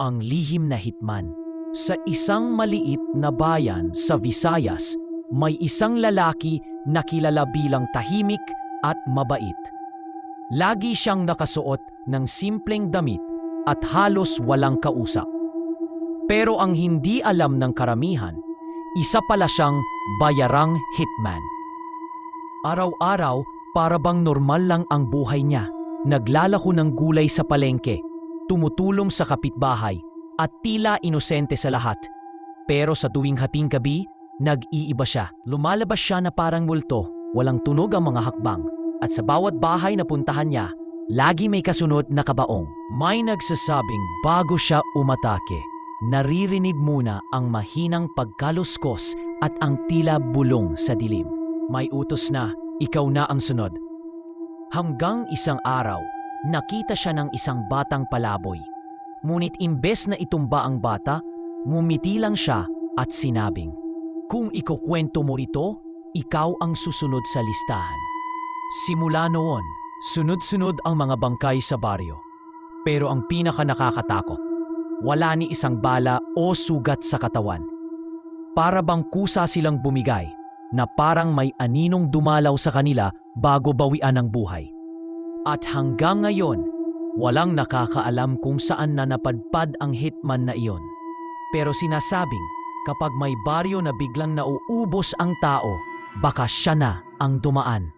Ang lihim na hitman. Sa isang maliit na bayan sa Visayas, may isang lalaki na kilala bilang tahimik at mabait. Lagi siyang nakasuot ng simpleng damit at halos walang kausap. Pero ang hindi alam ng karamihan, isa pala siyang bayarang hitman. Araw-araw, para bang normal lang ang buhay niya. Naglalako ng gulay sa palengke, tumutulong sa kapitbahay, at tila inosente sa lahat. Pero sa tuwing hating gabi, nag-iiba siya. Lumalabas siya na parang multo, walang tunog ang mga hakbang. At sa bawat bahay na puntahan niya, lagi may kasunod na kabaong. May nagsasabing bago siya umatake, naririnig muna ang mahinang pagkaluskos at ang tila bulong sa dilim. May utos na, ikaw na ang sunod. Hanggang isang araw, nakita siya ng isang batang palaboy. Ngunit imbes na itumba ang bata, ngumiti lang siya at sinabing, kung ikukwento mo ito, ikaw ang susunod sa listahan. Simula noon, sunod-sunod ang mga bangkay sa baryo. Pero ang pinaka nakakatakot, wala ni isang bala o sugat sa katawan. Para bang kusa silang bumigay na parang may aninong dumalaw sa kanila bago bawian ang buhay. At hanggang ngayon, walang nakakaalam kung saan na napadpad ang hitman na iyon. Pero sinasabing kapag may baryo na biglang nauubos ang tao, baka siya na ang dumaan.